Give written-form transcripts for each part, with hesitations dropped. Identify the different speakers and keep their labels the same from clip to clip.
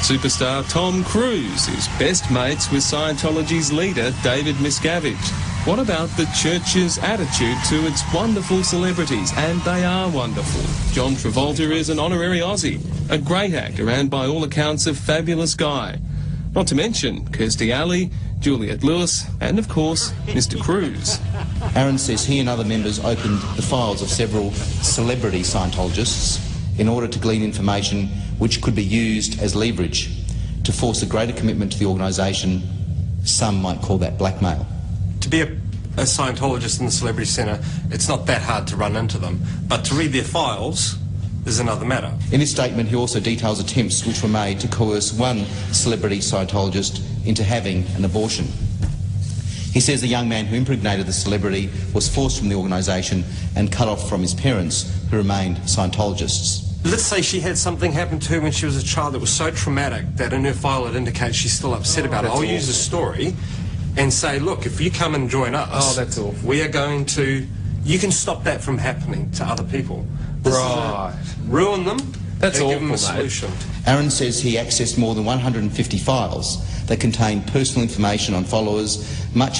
Speaker 1: Superstar Tom Cruise is best mates with Scientology's leader, David Miscavige. What about the church's attitude to its wonderful celebrities? And they are wonderful. John Travolta is an honorary Aussie, a great actor and by all accounts a fabulous guy. Not to mention Kirstie Alley, Juliette Lewis and of course Mr Cruise.
Speaker 2: Aaron says he and other members opened the files of several celebrity Scientologists in order to glean information which could be used as leverage to force a greater commitment to the organisation. Some might call that blackmail.
Speaker 3: To be a Scientologist in the Celebrity Centre, it's not that hard to run into them, but to read their files is another matter.
Speaker 2: In his statement, he also details attempts which were made to coerce one celebrity Scientologist into having an abortion. He says the young man who impregnated the celebrity was forced from the organisation and cut off from his parents, who remained Scientologists.
Speaker 3: Let's say she had something happen to her when she was a child that was so traumatic that in her file it indicates she's still upset about it. I'll use a story and say, look, if you come and join us,
Speaker 1: that's awful.
Speaker 3: We are going to... You can stop that from happening to other people.
Speaker 1: Right.
Speaker 3: Ruin them.
Speaker 1: That's awful,
Speaker 3: give them a solution.
Speaker 2: Aaron says he accessed more than 150 files that contained personal information on followers, much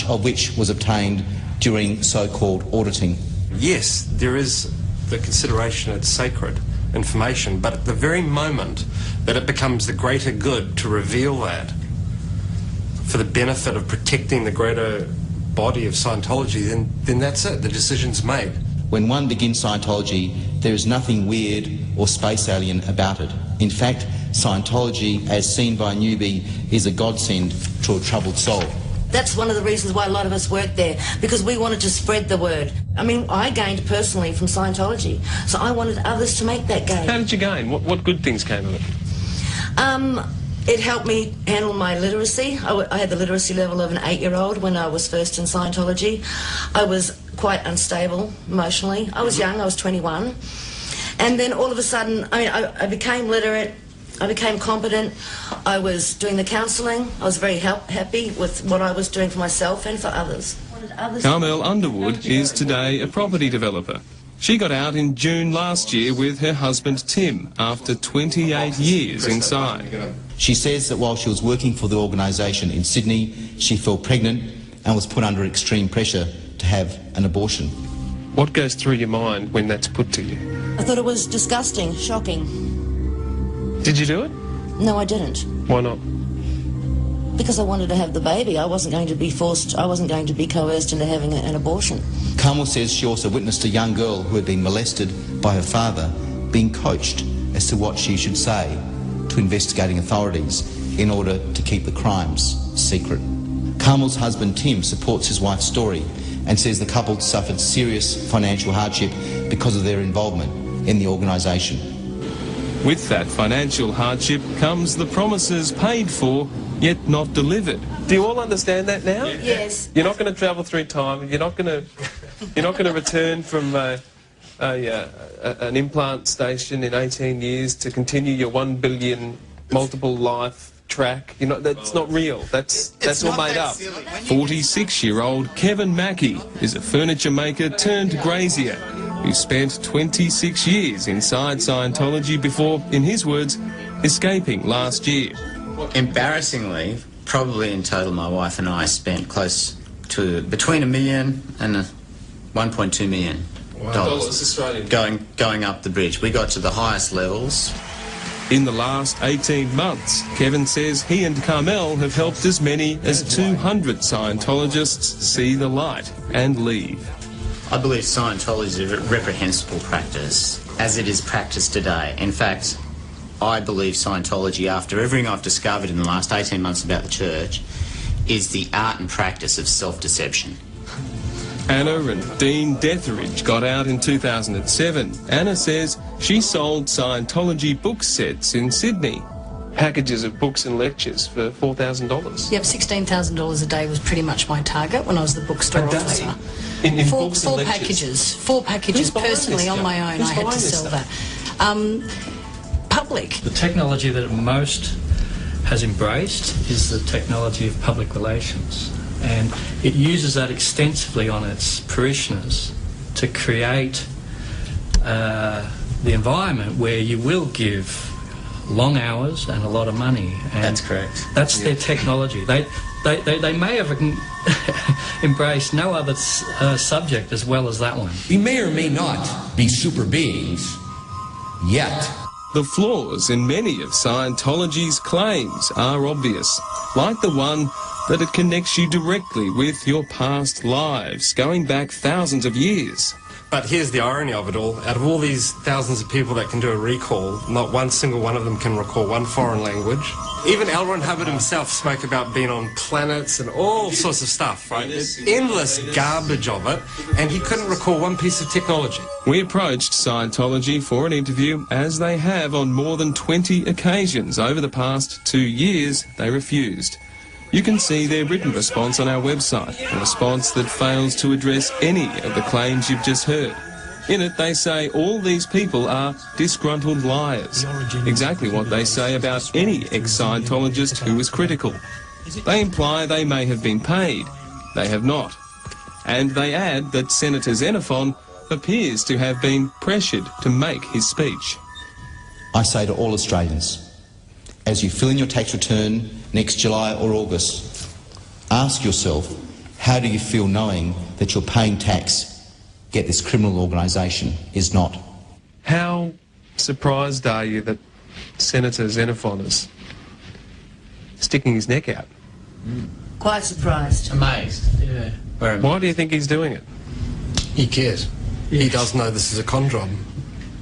Speaker 2: of which was obtained during so-called auditing.
Speaker 3: Yes, there is the consideration it's sacred information, but at the very moment that it becomes the greater good to reveal that for the benefit of protecting the greater body of Scientology, then that's it. The decision's made.
Speaker 2: When one begins Scientology, there is nothing weird or space alien about it. In fact, Scientology, as seen by a newbie, is a godsend to a troubled soul.
Speaker 4: That's one of the reasons why a lot of us work there, because we wanted to spread the word. I mean, I gained personally from Scientology, so I wanted others to make that gain.
Speaker 1: How did you gain? What good things came of it?
Speaker 4: It helped me handle my literacy. I had the literacy level of an 8-year-old when I was first in Scientology. I was quite unstable emotionally. I was young, I was 21. And then all of a sudden, I became literate, I became competent, I was doing the counselling, I was very happy with what I was doing for myself and for others.
Speaker 1: Carmel Underwood is today a property developer. She got out in June last year with her husband Tim after 28 years inside.
Speaker 2: She says that while she was working for the organisation in Sydney, she fell pregnant and was put under extreme pressure to have an abortion.
Speaker 1: What goes through your mind when that's put to you?
Speaker 4: I thought it was disgusting, shocking.
Speaker 1: Did you do it?
Speaker 4: No, I didn't.
Speaker 1: Why not?
Speaker 4: Because I wanted to have the baby. I wasn't going to be forced, I wasn't going to be coerced into having an abortion.
Speaker 2: Carmel says she also witnessed a young girl who had been molested by her father being coached as to what she should say to investigating authorities in order to keep the crimes secret. Carmel's husband Tim supports his wife's story and says the couple suffered serious financial hardship because of their involvement in the organisation.
Speaker 1: With that financial hardship comes the promises paid for, yet not delivered. Do you all understand that now?
Speaker 4: Yes.
Speaker 1: You're not going to travel through time. You're not going to return from an implant station in 18 years to continue your 1 billion multiple life track. You know, that's not real. That's all made up. 46-year-old Kevin Mackey is a furniture maker turned grazier who spent 26 years inside Scientology before, in his words, escaping last year.
Speaker 5: Embarrassingly, probably in total my wife and I spent close to between $1 million and $1.2 million going up the bridge. We got to the highest levels.
Speaker 1: In the last 18 months, Kevin says he and Carmel have helped as many as 200 Scientologists see the light and leave.
Speaker 5: I believe Scientology is a reprehensible practice as it is practiced today. In fact, I believe Scientology, after everything I've discovered in the last 18 months about the church, is the art and practice of self-deception.
Speaker 1: Anna and Dean Detheridge got out in 2007. Anna says she sold Scientology book sets in Sydney. Packages of books and lectures for $4,000.
Speaker 6: Yep, $16,000 a day was pretty much my target when I was the bookstore officer.
Speaker 1: In
Speaker 6: four
Speaker 1: books and
Speaker 6: packages. Four packages personally on my own. I had to sell that. Public.
Speaker 7: The technology that it most has embraced is the technology of public relations, and it uses that extensively on its parishioners to create the environment where you will give long hours and a lot of money. And
Speaker 5: That's correct.
Speaker 7: That's their technology. They may have embraced no other subject as well as that one.
Speaker 8: We may or may not be super beings yet.
Speaker 1: The flaws in many of Scientology's claims are obvious, like the one that it connects you directly with your past lives, going back thousands of years.
Speaker 3: But here's the irony of it all. Out of all these thousands of people that can do a recall, not one single one of them can recall one foreign language. Even L. Ron Hubbard himself spoke about being on planets and all sorts of stuff, right? There's endless garbage of it, and he couldn't recall one piece of technology.
Speaker 1: We approached Scientology for an interview, as they have on more than 20 occasions over the past 2 years. They refused. You can see their written response on our website, a response that fails to address any of the claims you've just heard. In it, they say all these people are disgruntled liars, exactly what they say about any ex-Scientologist who is critical. They imply they may have been paid. They have not. And they add that Senator Xenophon appears to have been pressured to make his speech.
Speaker 2: I say to all Australians, as you fill in your tax return next July or August, ask yourself, how do you feel knowing that you're paying tax, yet this criminal organisation is not?
Speaker 1: How surprised are you that Senator Xenophon is sticking his neck out?
Speaker 4: Quite surprised.
Speaker 5: Amazed.
Speaker 7: Yeah.
Speaker 1: Why do you think he's doing it?
Speaker 3: He cares. He does know this is a con job.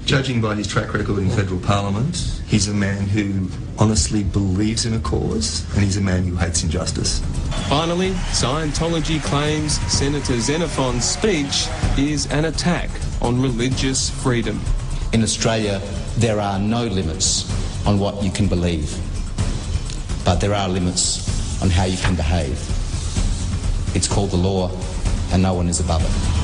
Speaker 9: Judging by his track record in federal parliament, he's a man who honestly believes in a cause, and he's a man who hates injustice.
Speaker 1: Finally, Scientology claims Senator Xenophon's speech is an attack on religious freedom.
Speaker 2: In Australia, there are no limits on what you can believe, but there are limits on how you can behave. It's called the law, and no one is above it.